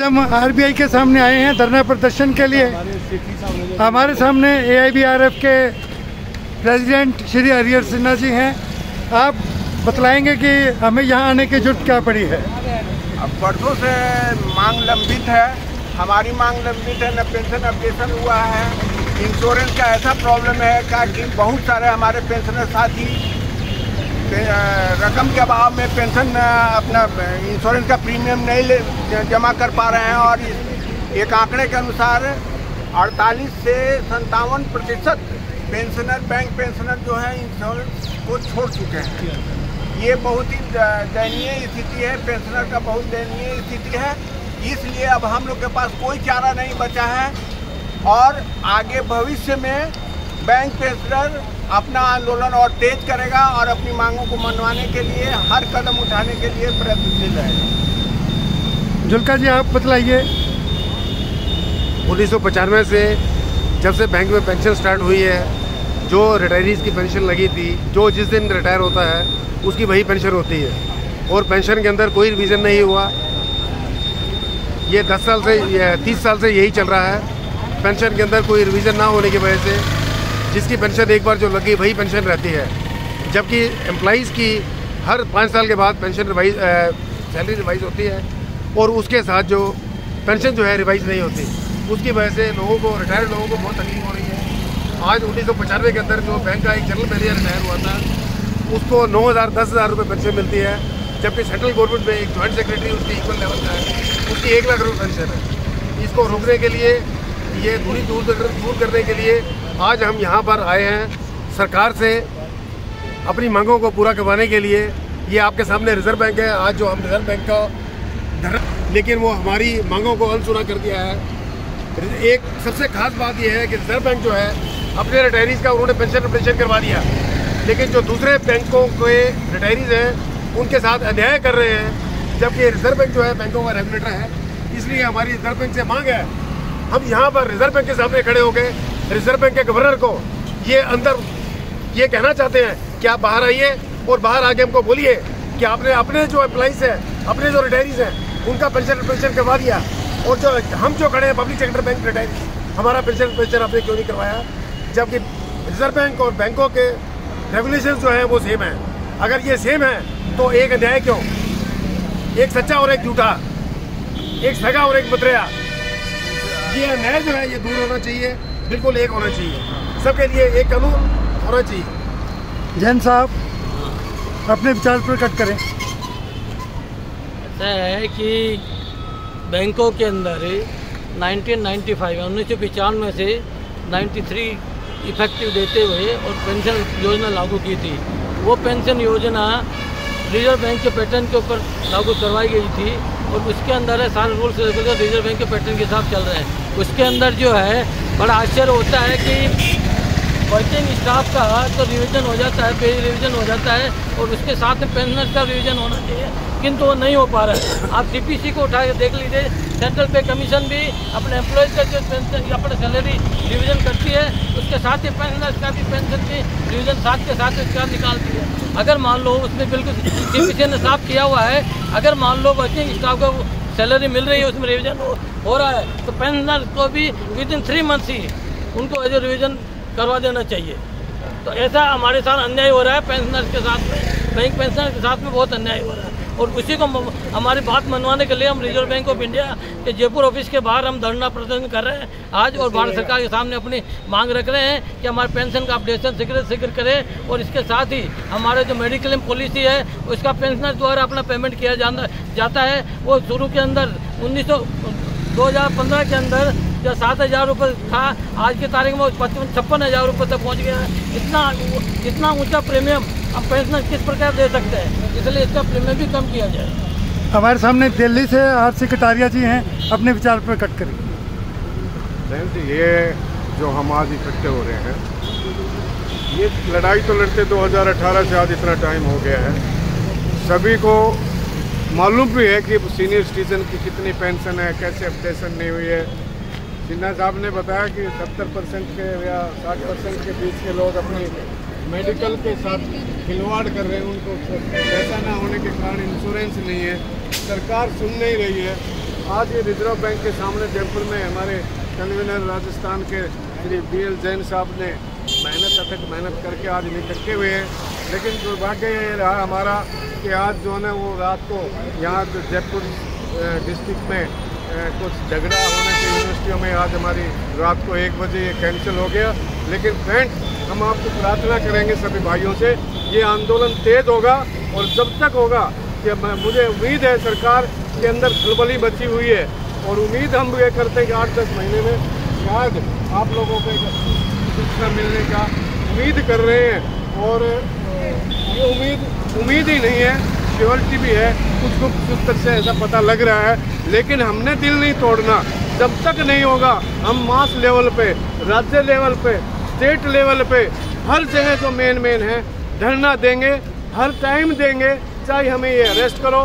हम आरबीआई के सामने आए हैं धरना प्रदर्शन के लिए। हमारे सामने AIBRF के प्रेसिडेंट श्री हरिहर सिन्हा जी हैं। आप बतलाएंगे कि हमें यहाँ आने की जरूरत क्या पड़ी है? अब वर्षों से मांग लंबित है, हमारी मांग लंबित है, न पेंशन अपडेशन हुआ है। इंश्योरेंस का ऐसा प्रॉब्लम है कि बहुत सारे हमारे पेंशनर साथी रकम के अभाव में पेंशन अपना इंश्योरेंस का प्रीमियम नहीं जमा कर पा रहे हैं और एक आंकड़े के अनुसार 48 से 57% पेंशनर बैंक पेंशनर जो है इंश्योरेंस को छोड़ चुके हैं। ये बहुत ही दयनीय स्थिति है, पेंशनर का बहुत दयनीय स्थिति है। इसलिए अब हम लोग के पास कोई चारा नहीं बचा है और आगे भविष्य में बैंक पेंशनर अपना आंदोलन और तेज करेगा और अपनी मांगों को मनवाने के लिए हर कदम उठाने के लिए प्रयत्नशील रहेगा। जुल्का जी आप बतलाइए। 1995 से जब से बैंक में पेंशन स्टार्ट हुई है, जो रिटायरीज की पेंशन लगी थी, जो जिस दिन रिटायर होता है उसकी वही पेंशन होती है और पेंशन के अंदर कोई रिवीजन नहीं हुआ। ये 10 साल से 30 साल से यही चल रहा है। पेंशन के अंदर कोई रिवीजन ना होने की वजह से जिसकी पेंशन एक बार जो लगी वही पेंशन रहती है, जबकि एम्प्लॉइज़ की हर 5 साल के बाद पेंशन रिवाइज सैलरी रिवाइज होती है और उसके साथ जो पेंशन जो है रिवाइज नहीं होती। उसकी वजह से लोगों को, रिटायर्ड लोगों को बहुत तकलीफ हो रही है। आज 1995 के अंदर जो बैंक का एक जनरल मैनेजर रिटायर हुआ था उसको 9,000 10,000 रुपये पेंशन मिलती है, जबकि सेंट्रल गवर्नमेंट में एक जॉइंट सेक्रेटरी उसकी इक्वल लेवल का है, उसकी 1 लाख रुपये पेंशन है। इसको रोकने के लिए, ये दूरी दूर करने के लिए आज हम यहाँ पर आए हैं सरकार से अपनी मांगों को पूरा करवाने के लिए। ये आपके सामने रिजर्व बैंक है, आज जो हम रिजर्व बैंक का लेकिन वो हमारी मांगों को अनसुना कर दिया है। एक सबसे खास बात यह है कि रिजर्व बैंक जो है अपने रिटायरीज का उन्होंने पेंशन अपडेशन करवा दिया, लेकिन जो दूसरे बैंकों के रिटायरीज हैं उनके साथ अन्याय कर रहे हैं, जबकि रिजर्व बैंक जो है बैंकों का रेगुलेटर है। इसलिए हमारी रिजर्व बैंक से मांग है, हम यहाँ पर रिजर्व बैंक के सामने खड़े होकर रिजर्व बैंक के गवर्नर को ये अंदर ये कहना चाहते हैं कि आप बाहर आइए और बाहर आके हमको बोलिए कि आपने अपने जो एम्प्लॉइज हैं, अपने जो रिटायरीज हैं उनका पेंशन करवा दिया, और जो हम जो खड़े हैं पब्लिक सेक्टर बैंक रिटायरीज, हमारा पेंशन आपने क्यों नहीं करवाया, जबकि रिजर्व बैंक और बैंकों के रेगुलेशन जो है वो सेम है। अगर ये सेम है तो एक अन्याय क्यों? एक सच्चा और एक झूठा, एक सगा और एक बतरिया, ये अन्याय जो है ये दूर होना चाहिए, बिल्कुल एक होना चाहिए, सबके लिए एक कानून होना चाहिए। जैन साहब अपने विचार प्रकट करें। ऐसा है कि बैंकों के अंदर 1995 से 93 इफेक्टिव देते हुए और पेंशन योजना लागू की थी। वो पेंशन योजना रिजर्व बैंक के पैटर्न के ऊपर लागू करवाई गई थी और उसके अंदर है सारे रूल्स रेगुलेशन रिजर्व बैंक के पैटर्न के साथ चल रहे हैं। उसके अंदर जो है बड़ा आश्चर्य होता है कि वर्किंग स्टाफ का तो रिवीजन हो जाता है, पे रिवीजन हो जाता है और उसके साथ में पेंशनर्स का रिवीजन होना चाहिए, किंतु वो नहीं हो पा रहा है। आप CPC को उठा के देख लीजिए, सेंट्रल पे कमीशन भी अपने एम्प्लॉयज़ का जो पेंशन अपने सैलरी रिवीजन करती है, उसके साथ ही पेंशनर्स का भी पेंशन की रिवीजन साथ के साथ इसका निकालती है। अगर मान लो उसमें बिल्कुल CPC ने साफ किया हुआ है, अगर मान लो वर्किंग स्टाफ को सैलरी मिल रही है, उसमें रिवीजन हो रहा है, तो पेंशनर को भी विदिन 3 मंथ्स ही उनको एज रिवीजन करवा देना चाहिए। तो ऐसा हमारे साथ अन्याय हो रहा है, पेंशनर्स के साथ में, बैंक पेंशनर के साथ में बहुत अन्याय हो रहा है। और उसी को हमारी बात मनवाने के लिए हम रिजर्व बैंक ऑफ इंडिया के जयपुर ऑफिस के बाहर हम धरना प्रदर्शन कर रहे हैं आज, और भारत सरकार के सामने अपनी मांग रख रहे हैं कि हमारे पेंशन का अपडेशन शीघ्र करें और इसके साथ ही हमारे जो मेडिक्लेम पॉलिसी है उसका पेंशनर द्वारा अपना पेमेंट किया जाता है। वो शुरू के अंदर 2015 के अंदर जो 7,000 रुपये था, आज की तारीख में 56,000 रुपये तक पहुँच गया है। इतना ऊँचा प्रीमियम हम पेंशनर किस प्रकार दे सकते हैं, इसलिए इसका प्रीमियम भी कम किया जाए। हमारे सामने दिल्ली से RC कटारिया जी हैं, अपने विचार प्रकट करें। ये जो हम आज इकट्ठे हो रहे हैं, ये लड़ाई तो लड़ते 2018 से आज इतना टाइम हो गया है। सभी को मालूम भी है कि सीनियर सिटीजन की कितनी पेंशन है, कैसे अपडेशन नहीं हुई है। सिन्हा साहब ने बताया कि 70% के या 60% के बीच के लोग अपनी मेडिकल के साथ खिलवाड़ कर रहे हैं, उनको पैसा ना होने के कारण इंश्योरेंस नहीं है। सरकार सुन नहीं रही है। आज ये रिजर्व बैंक के सामने जयपुर में हमारे कन्वीनर राजस्थान के श्री BL जैन साहब ने अथक मेहनत करके आज इकट्ठे हुए हैं। लेकिन दुर्भाग्य ये रहा हमारा कि आज जो है ना वो रात को यहाँ जयपुर डिस्ट्रिक्ट में कुछ झगड़ा होने से यूनिवर्सिटियों में आज हमारी रात को 1 बजे ये कैंसिल हो गया। लेकिन फ्रेंड्स, हम आपको प्रार्थना करेंगे सभी भाइयों से, ये आंदोलन तेज होगा और जब तक होगा कि मुझे उम्मीद है सरकार के अंदर खलबली मची हुई है और उम्मीद हम ये करते हैं कि 8-10 महीने में शायद आप लोगों को शिक्षा मिलने का उम्मीद कर रहे हैं। और ये उम्मीद ही नहीं है, श्योरिटी भी है, कुछ सूत्र से ऐसा पता लग रहा है। लेकिन हमने दिल नहीं तोड़ना, जब तक नहीं होगा हम मास लेवल पे, राज्य लेवल पे, स्टेट लेवल पे, हर जगह जो मेन है धरना देंगे, हर टाइम देंगे। चाहे हमें ये अरेस्ट करो,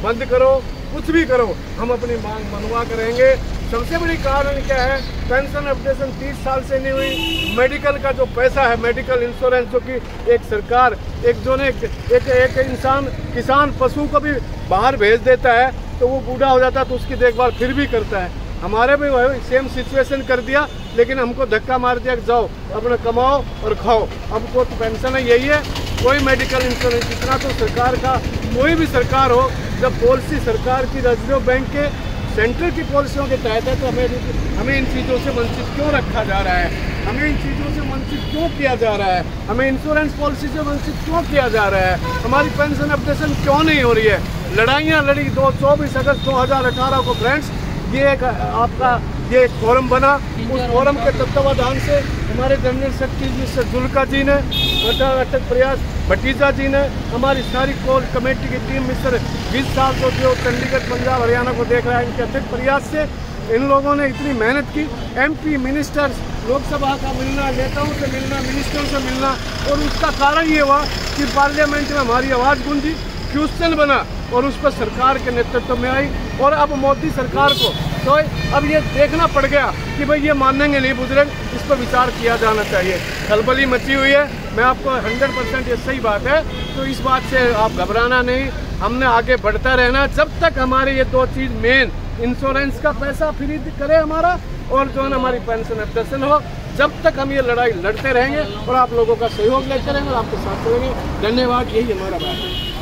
बंद करो, कुछ भी करो, हम अपनी मांग मनवा करेंगे। सबसे बड़ी कारण क्या है, पेंशन अपडेशन 30 साल से नहीं हुई। मेडिकल का जो पैसा है, मेडिकल इंश्योरेंस जो कि एक सरकार एक इंसान किसान पशु को भी बाहर भेज देता है तो वो बूढ़ा हो जाता है तो उसकी देखभाल फिर भी करता है। हमारे भी सेम सिचुएशन कर दिया, लेकिन हमको धक्का मार दिया कि जाओ अपना कमाओ और खाओ। अब तो पेंशन है, यही है, कोई मेडिकल इंश्योरेंस। इतना तो सरकार का, कोई भी सरकार हो, जब पॉलिसी सरकार की रिजर्व बैंक के सेंटर की पॉलिसियों के तहत है तो हमें इन चीज़ों से वंचित क्यों रखा जा रहा है, हमें इन चीज़ों से वंचित क्यों किया जा रहा है, हमें इंश्योरेंस पॉलिसी से वंचित क्यों किया जा रहा है, हमारी पेंशन अपडेशन क्यों नहीं हो रही है। लड़ाइयाँ लड़ी 24 अगस्त 2018 को फ्रेंड्स, ये एक आपका ये एक फोरम बना, उस फोरम के तत्वाधान से हमारे जनरल सेक्रेटरी मिस्टर जुल्का जी ने, अटक प्रयास भतीजा जी ने, हमारी सारी कोर कमेटी की टीम मिस्टर 20 साल को जो चंडीगढ़ पंजाब हरियाणा को देख रहा है, इनके अटक प्रयास से इन लोगों ने इतनी मेहनत की। MP मिनिस्टर्स, लोकसभा का मिलना, नेताओं से मिलना, मिनिस्टरों से मिलना, और उसका कारण ये हुआ कि पार्लियामेंट में हमारी आवाज़ गूंजी, क्वेश्चन बना और उस पर सरकार के नेतृत्व में आई। और अब मोदी सरकार को तो अब ये देखना पड़ गया कि भाई ये मानेंगे नहीं बुजुर्ग, इस पर विचार किया जाना चाहिए। खलबली मची हुई है, मैं आपको 100% ये सही बात है, तो इस बात से आप घबराना नहीं, हमने आगे बढ़ता रहना जब तक हमारे ये 2 चीज़ मेन, इंश्योरेंस का पैसा फ्री करे हमारा और जो है ना हमारी पेंशन अपडेशन हो, जब तक हम ये लड़ाई लड़ते रहेंगे और आप लोगों का सहयोग लेते रहेंगे और आपके साथ रहेंगे। धन्यवाद, यही हमारा बात है।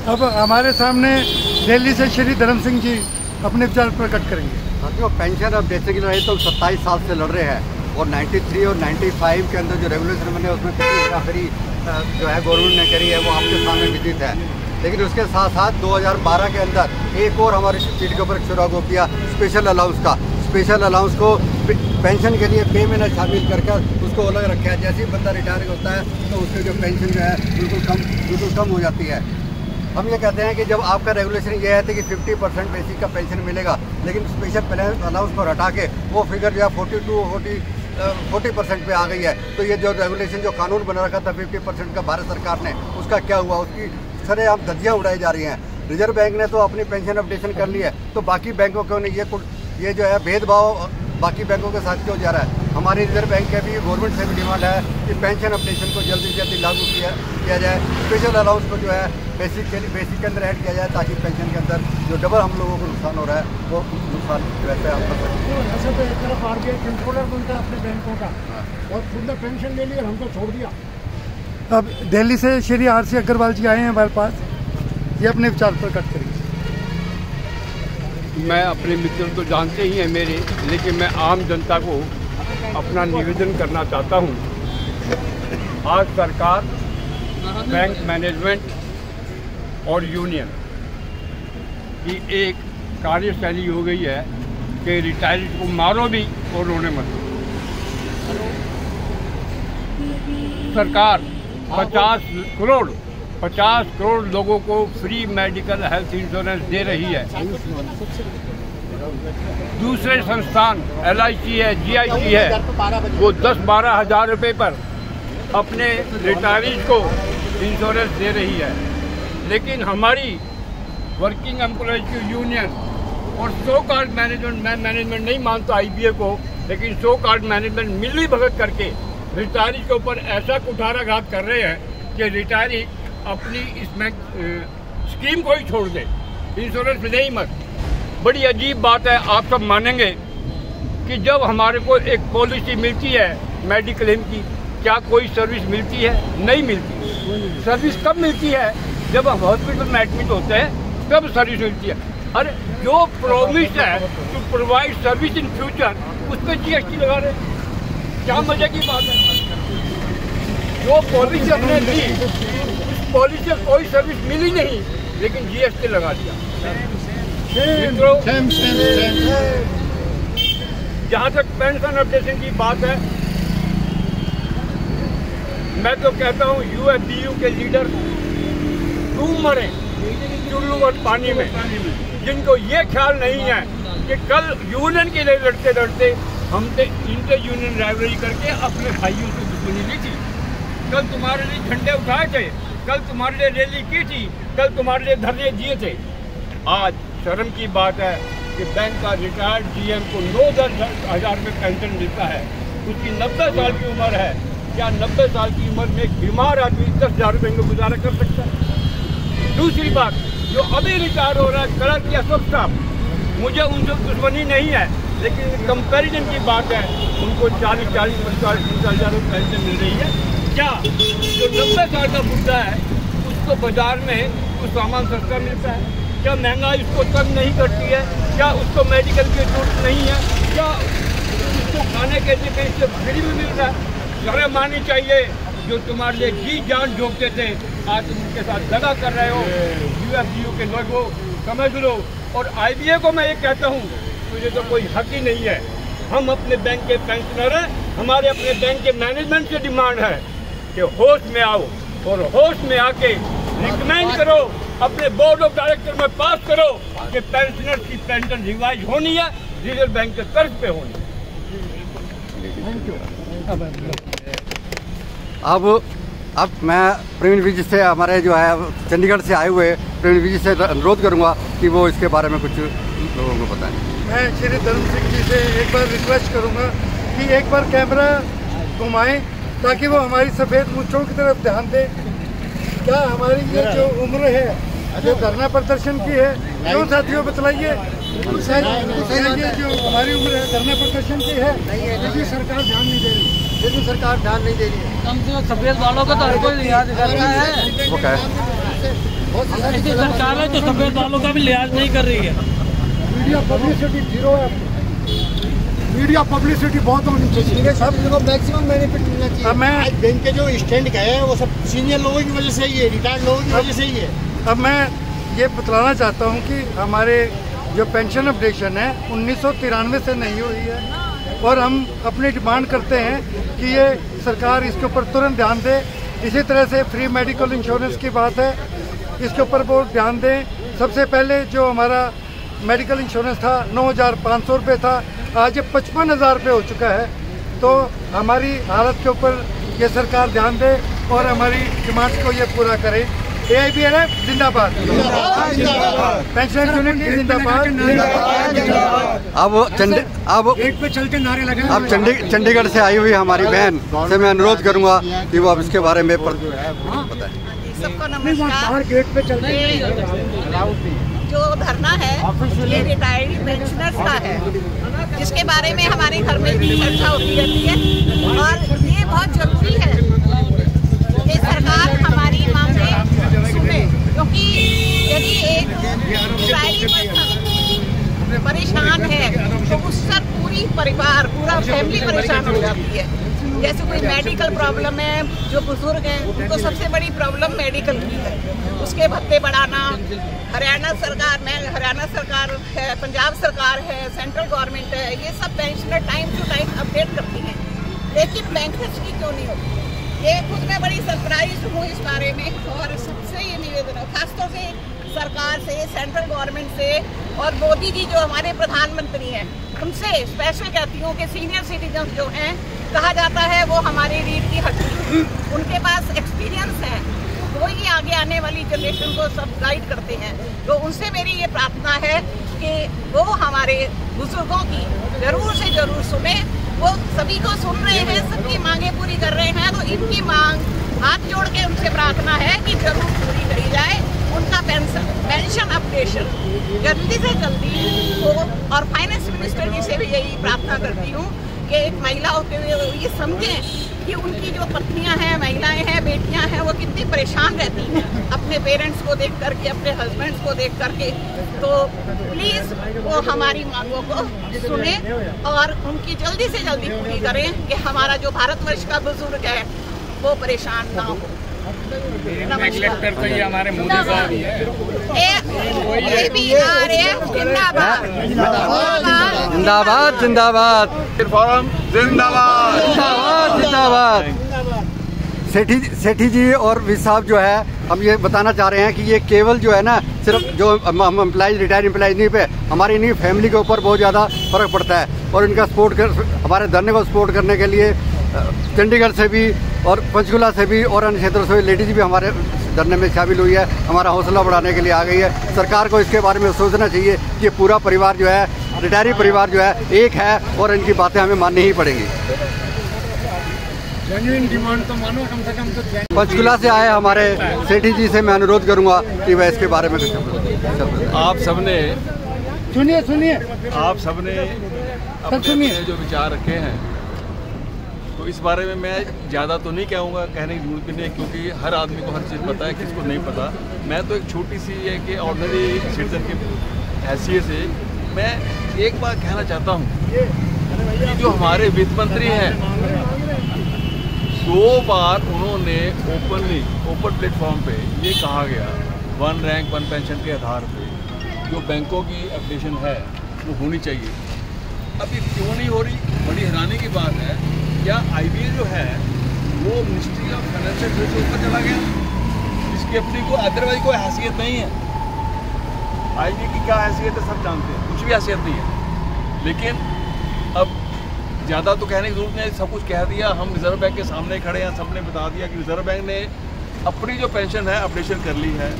अब हमारे सामने दिल्ली से श्री धर्म सिंह जी अपने विचार प्रकट करेंगे। साथियों, पेंशन अब बेसिकली लड़ाई तो 27 साल से लड़ रहे हैं और 93 और 95 के अंदर जो रेगुलेशन बने उसमें कितनी हेराफेरी जो है गवर्नमेंट ने करी है वो आपके सामने विदित है। लेकिन उसके साथ साथ 2012 के अंदर एक और हमारे सीट के ऊपर शुरू किया स्पेशल अलाउंस का। स्पेशल अलाउंस को पेंशन के लिए पे में शामिल करके उसको अलग रखा है। जैसे ही बंदा रिटायर होता है तो उसकी जो पेंशन जो है बिल्कुल कम हो जाती है। हम ये कहते हैं कि जब आपका रेगुलेशन ये है कि 50% बेसिक का पेंशन मिलेगा, लेकिन स्पेशल अलाउंस को हटा के वो फिगर जो है 40% पे आ गई है। तो ये जो रेगुलेशन जो कानून बना रखा था 50% का भारत सरकार ने, उसका क्या हुआ, उसकी सरेआम धज्जियाँ उड़ाई जा रही हैं। रिजर्व बैंक ने तो अपनी पेंशन अपडेशन कर ली है, तो बाकी बैंकों को नहीं, ये जो है भेदभाव बाकी बैंकों के साथ क्यों जा रहा है। हमारी रिजर्व बैंक के भी गवर्नमेंट से भी डिमांड है कि पेंशन अपडेशन को जल्दी से जल्दी लागू किया जाए। स्पेशल अलाउंस को जो है बेसिक के अंदर ऐड किया जाए ताकि पेंशन के अंदर जो डबल हम लोगों को नुकसान हो रहा है वो नुकसान वैसे आप कर सकते हैं। ऐसे तो एक तरफ RBI कंट्रोलर बनता है अपने बैंकों का और खुद ने पेंशन ले लिया, हमको छोड़ दिया। अब दिल्ली से श्री RC अग्रवाल जी आए हैं हमारे पास, ये अपने विचार प्रकट करेंगे। मैं अपने मित्र तो जानते ही हैं मेरे, लेकिन मैं आम जनता को अपना निवेदन करना चाहता हूं। आज सरकार, बैंक मैनेजमेंट और यूनियन की एक कार्यशैली हो गई है कि रिटायर्ड को मारो भी और रोने मत दो। सरकार 50 करोड़ लोगों को फ्री मेडिकल हेल्थ इंश्योरेंस दे रही है। दूसरे संस्थान LIC है, GIC है, वो 10-12 हज़ार रुपये पर अपने रिटायरीज को इंश्योरेंस दे रही है। लेकिन हमारी वर्किंग एम्प्लॉयज की यूनियन और सो कार्ड मैनेजमेंट, मैं मैनेजमेंट नहीं मानता IBA को, लेकिन सो कार्ड मैनेजमेंट मिली भगत करके रिटायरीज के ऊपर ऐसा कुठाराघात कर रहे हैं कि रिटायरी अपनी इसमें स्कीम को ही छोड़ दे, इंश्योरेंस ले ही मत। बड़ी अजीब बात है, आप सब मानेंगे कि जब हमारे को एक पॉलिसी मिलती है मेडिक्लेम की, क्या कोई सर्विस मिलती है? नहीं मिलती। सर्विस कब मिलती है? जब हम हॉस्पिटल में एडमिट होते हैं तब सर्विस मिलती है। अरे जो प्रॉमिस है to provide service in future, उस पर GST लगा रहे, क्या मजे की बात है? जो पॉलिसी हमने दी, उस पॉलिसी से कोई सर्विस मिली नहीं, लेकिन GST लगा दिया। जहाँ तक पेंशन अपडेशन की बात है, मैं तो कहता हूँ UFDU के लीडर डूब मरे चुल्लू और पानी में, जिनको ये ख्याल नहीं है कि कल यूनियन के लिए लड़ते लड़ते हमने इंटर यूनियन राइवलरी करके अपने भाइयों से दुश्मनी ली थी। कल तुम्हारे लिए झंडे उठाए थे, कल तुम्हारे लिए रैली की थी, कल तुम्हारे लिए धरने दिए थे। आज शर्म की बात है कि बैंक का रिटायर्ड GM को 9,000 रुपये पेंशन मिलता है। उसकी 90 साल की उम्र है। क्या 90 साल की उम्र में एक बीमार आदमी 10,000 रुपये में गुजारा कर सकता है? दूसरी बात, जो अभी रिटायर हो रहा है कलर की अशोक साहब, मुझे उनसे दुश्मनी नहीं है, लेकिन कंपैरिजन की बात है, उनको 40-45 हज़ार रुपये पेंशन मिल रही है। क्या जो 90 साल का बुढ़ा है उसको बाजार में कुछ सामान सस्ता मिलता है? क्या महंगाई उसको तंग नहीं करती है? क्या उसको मेडिकल की जरूरत नहीं है? क्या उसको खाने के लिए कहीं से फ्री भी मिल रहा है? शर्म आनी चाहिए। जो तुम्हारे लिए जी जान झोंकते थे, आज तुम उनके साथ दगा कर रहे हो। UFDU के लोगों समझ लो। और IBA को मैं ये कहता हूँ, मुझे तो कोई हक ही नहीं है। हम अपने बैंक के पेंशनर हैं, हमारे अपने बैंक के मैनेजमेंट से डिमांड है कि होश में आओ और होश में आके रिकमेंड करो, अपने बोर्ड ऑफ डायरेक्टर में पास करो कि पेंशनर की पेंशन रिवाइज होनी है, रिजर्व बैंक के तर्ज पे होनी है। अब मैं प्रवीण विजय से, हमारे जो है चंडीगढ़ से आए हुए प्रवीण विजय से अनुरोध करूंगा कि वो इसके बारे में कुछ लोगों को बताएं। मैं श्री धर्म सिंह जी से एक बार रिक्वेस्ट करूंगा कि एक बार कैमरा घुमाएं ताकि वो हमारी सफ़ेद मूंछों की तरफ ध्यान दें। क्या हमारी ये जो उम्र है जो धरना प्रदर्शन की है, क्यों साथियों बतलाइए, ये जो हमारी उम्र है धरना प्रदर्शन की है, इसलिए सरकार ध्यान नहीं दे रही। सरकार ध्यान नहीं दे रही है। कम से कम सफेद बालों का तो हर कोई लिहाज करता है। वो क्या है? ऐसी सरकार है जो सफेद बालों का भी लिहाज नहीं कर रही है। मीडिया पब्लिसिटी जीरो है। मीडिया पब्लिसिटी बहुत होनी चाहिए। सब लोगों को मैक्सिमम बेनिफिट मिलना चाहिए। अब मैं बैंक के जो स्टैंड गए हैं वो सब सीनियर लोगों की वजह से ही है, रिटायर्ड लोगों की वजह से ही है। अब मैं ये बतलाना चाहता हूँ कि हमारे जो पेंशन अपडेशन है 1993 से नहीं हुई है, और हम अपनी डिमांड करते हैं कि ये सरकार इसके ऊपर तुरंत ध्यान दे। इसी तरह से फ्री मेडिकल इंश्योरेंस की बात है, इसके ऊपर बहुत ध्यान दें। सबसे पहले जो हमारा मेडिकल इंश्योरेंस था 9,500 रुपये था, आज ये 55,000 रुपये हो चुका है। तो हमारी हालत के ऊपर ये सरकार ध्यान दे और हमारी डिमांड्स को ये पूरा करे। AIBRF जिंदाबाद, पेंशन यूनिटी जिंदाबाद। अब एक पे चलते नारे लगे। अब चंडीगढ़ से आई हुई हमारी बहन से मैं अनुरोध करूंगा कि वो अब इसके बारे में बताएं। सबको नमस्कार। गेट पे चलते जो धरना है ये रिटायर्ड पेंशनर्स का है, जिसके बारे में हमारे घर में भी चर्चा होती रहती है, और ये बहुत जरूरी है कि सरकार हमारी मांगें सुने, क्योंकि यदि एक रिटायर्ड पर्सन परेशान है तो उससे पूरी परिवार, पूरा फैमिली परेशान हो जाती है। जैसे कोई मेडिकल प्रॉब्लम है, जो बुजुर्ग हैं उनको सबसे बड़ी प्रॉब्लम मेडिकल की है, उसके भत्ते बढ़ाना। हरियाणा सरकार है, पंजाब सरकार है, सेंट्रल गवर्नमेंट है, ये सब pensioner time to time update करती हैं, लेकिन बैंकर्स की क्यों नहीं होती? ये खुद मैं बड़ी सरप्राइज हूँ इस बारे में, और सबसे ये निवेदन है खासतौर से सरकार से, सेंट्रल गवर्नमेंट से, और मोदी जी जो हमारे प्रधानमंत्री हैं उनसे स्पेशल कहती हूँ कि सीनियर सिटीजन जो हैं, कहा जाता है वो हमारी रीढ़ की हड्डी, उनके पास एक्सपीरियंस है, वो ही आगे आने वाली जनरेशन को सब गाइड करते हैं। तो उनसे मेरी ये प्रार्थना है कि वो हमारे बुजुर्गों की जरूर से जरूर सुने। वो सभी को सुन रहे हैं, सबकी मांगे पूरी कर रहे हैं, तो इनकी मांग हाथ जोड़ के उनसे प्रार्थना है कि जरूर पूरी करी जाए। उनका पेंशन अपडेशन जल्दी से जल्दी हो। और फाइनेंस मिनिस्टर जी से भी यही प्रार्थना करती हूँ कि एक महिला होते हुए ये समझें कि उनकी जो पत्नियां हैं, महिलाएं हैं, बेटियां हैं, वो कितनी परेशान रहती हैं अपने पेरेंट्स को देख करके, अपने हस्बैंड्स को देख करके। तो प्लीज़ वो हमारी मांगों को सुने और उनकी जल्दी से जल्दी पूरी करें कि हमारा जो भारतवर्ष का बुजुर्ग है वो परेशान ना हो। कलेक्टर तो ये हमारे मोदी साहब ही है। जिंदाबाद जिंदाबाद फोरम जिंदाबाद जिंदाबाद जिंदाबाद। सेठी जी और वी साहब जो है, हम ये बताना चाह रहे हैं कि ये केवल जो है ना, सिर्फ जो हम एम्प्लॉइज, रिटायर्ड एम्प्लॉइज नहीं पे हमारी इन्हीं फैमिली के ऊपर बहुत ज़्यादा फर्क पड़ता है। और इनका सपोर्ट कर, हमारे धरने को सपोर्ट करने के लिए चंडीगढ़ से भी और पंचकुला से भी और अन्य क्षेत्रों से लेडीज भी हमारे धरने में शामिल हुई है, हमारा हौसला बढ़ाने के लिए आ गई है। सरकार को इसके बारे में सोचना चाहिए कि पूरा परिवार जो है, रिटायरी परिवार जो है, एक है और इनकी बातें हमें माननी ही पड़ेंगी। डिमांड तो मानो कम से कम तो। पंचकुला से आए हमारे सेठी जी से मैं अनुरोध करूंगा कि वह इसके बारे में कुछ आप सबने सुनिए आप सबने अपने जो विचार रखे हैं, तो इस बारे में मैं ज़्यादा तो नहीं कहूँगा, कहने की जरूरत भी नहीं, क्योंकि हर आदमी को हर चीज़ पता है, किसको नहीं पता। मैं तो एक छोटी सी है कि ऑर्डिनरी सिटीजन की हैसियत से मैं एक बात कहना चाहता हूँ कि जो हमारे वित्त मंत्री हैं, 2 बार उन्होंने ओपन प्लेटफॉर्म पे ये कहा गया 1 रैंक 1 पेंशन के आधार पे जो बैंकों की अपडेशन है वो होनी चाहिए। अब ये क्यों नहीं हो रही? बड़ी हैरानी की बात है। क्या IBA जो है वो मिनिस्ट्री ऑफ फाइनेंशियल रिसोर्स पर चला गया, जिसकी अपनी को अदरवाइज कोई हैसियत नहीं है। IBA की क्या हैसियत है सब जानते हैं, कुछ भी हैसियत नहीं है। लेकिन अब ज़्यादा तो कहने की जरूरत नहीं, सब कुछ कह दिया। हम रिजर्व बैंक के सामने खड़े हैं, सबने बता दिया कि रिजर्व बैंक ने अपनी जो पेंशन है अपडेशन कर ली है।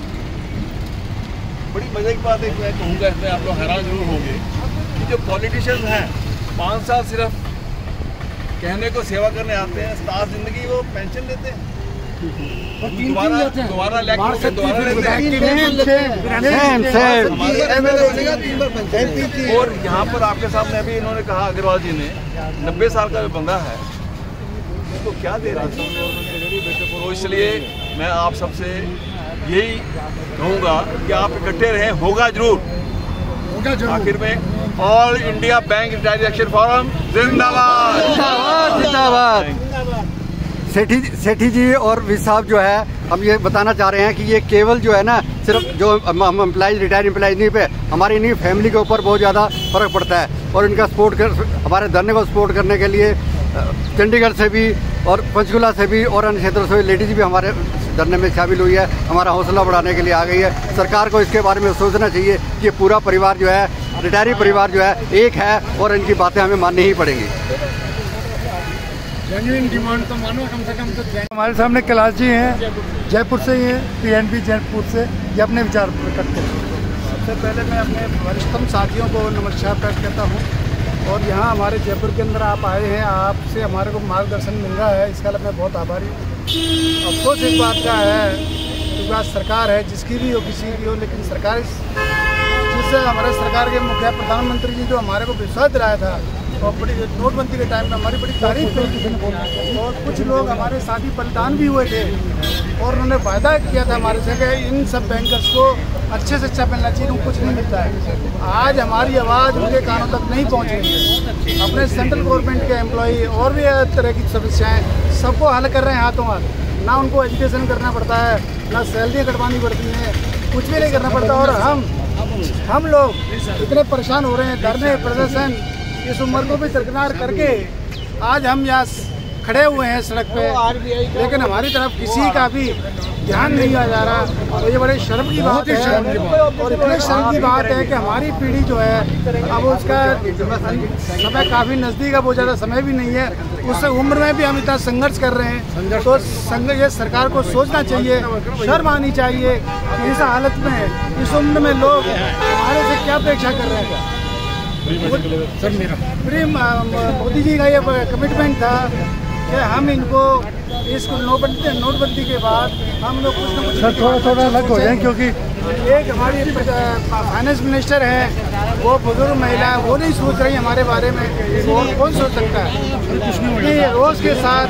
बड़ी मजे की बात है, मैं कहूँगा इसमें आप लोग हैरान जरूर होंगे कि जो पॉलिटिशियंस हैं 5 साल सिर्फ कहने को सेवा करने आते हैं, सारी जिंदगी वो पेंशन लेते हैं, दोबारा और यहाँ पर आपके सामने अभी इन्होंने कहा, अग्रवाल जी ने 90 साल का जो बंदा है उसको क्या दे रहा था। तो इसलिए मैं आप सबसे यही कहूँगा कि आप इकट्ठे रहें, होगा जरूर। आखिर में all India bank retired action forum जिंदाबाद जिंदाबाद जिंदाबाद। सेठी जी और वी साहब जो है, हम ये बताना चाह रहे हैं कि ये केवल जो है ना, सिर्फ जो हम एम्प्लॉइज, रिटायर्ड एम्प्लॉइज नहीं पे हमारी इन्हीं फैमिली के ऊपर बहुत ज़्यादा फर्क पड़ता है। और इनका सपोर्ट कर, हमारे धरने को सपोर्ट करने के लिए चंडीगढ़ से भी और पंचकुला से भी और अन्य क्षेत्रों से लेडीज भी हमारे धरने में शामिल हुई है, हमारा हौसला बढ़ाने के लिए आ गई है। सरकार को इसके बारे में सोचना चाहिए कि पूरा परिवार जो है, रिटायरी परिवार जो है, एक है और इनकी बातें हमें माननी ही पड़ेंगी। जेन्युइन डिमांड तो मानो कम से कम तो। हमारे सामने कैलाश जी हैं, जयपुर से ही हैं, PNB जयपुर से, ये अपने विचार करते हैं। सबसे पहले मैं अपने वरिष्ठतम साथियों को नमस्कार पेश करता हूँ। और यहाँ हमारे जयपुर के अंदर आप आए हैं, आपसे हमारे को मार्गदर्शन मिल रहा है, इसका लिए मैं बहुत आभारी हूँ। अफसोस इस बात का है कि बात सरकार है, जिसकी भी हो, किसी की हो, लेकिन सरकार जिससे हमारे सरकार के मुखिया प्रधानमंत्री जी जो हमारे को विश्वास दिलाया था, और बड़ी नोटबंदी के टाइम में हमारी बड़ी तारीफ की, और कुछ लोग हमारे साथी बलिदान भी हुए थे, और उन्होंने वायदा किया था हमारे से कि इन सब बैंकर्स को अच्छे से अच्छा मिलना चाहिए, उनको कुछ नहीं मिलता है। आज हमारी आवाज़ उनके कानों तक नहीं पहुँच रही है। अपने सेंट्रल गवर्नमेंट के एम्प्लॉई और भी तरह की समस्याएँ सबको हल कर रहे हैं हाथों हाथ। ना उनको एजुकेशन करना पड़ता है, ना सैलरी कटवानी पड़ती है, कुछ भी नहीं करना पड़ता। और हम लोग इतने परेशान हो रहे हैं, धरने प्रदर्शन इस उम्र को भी दरकिनार करके आज हम यहाँ खड़े हुए हैं सड़क पे, लेकिन हमारी तरफ किसी का भी ध्यान नहीं आ जा रहा। और ये बड़े शर्म की बात है, और इतने शर्म की बात है कि हमारी पीढ़ी जो है अब उसका समय काफ़ी नज़दीक है, बहुत ज़्यादा समय भी नहीं है, उस उम्र में भी हम इतना संघर्ष कर रहे हैं। तो ये सरकार को सोचना चाहिए, शर्म आनी चाहिए कि इस हालत में, इस उम्र में लोग हमारे से क्या अपेक्षा कर रहे हैं। सर मेरा मोदी जी का ये कमिटमेंट था कि हम इनको इस नोटबंदी के बाद हम लोग कुछ न कुछ सर थोड़ा अलग हो जाए, क्योंकि एक हमारी फाइनेंस मिनिस्टर है, वो बुजुर्ग महिला है, वो नहीं सोच रही हमारे बारे में, और कौन सोच सकता है। ये रोज़ के साथ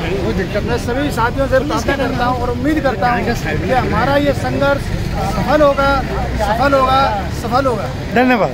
मैं सभी साथियों से प्रार्थना करता हूँ और उम्मीद करता हूँ कि हमारा ये संघर्ष सफल होगा। धन्यवाद।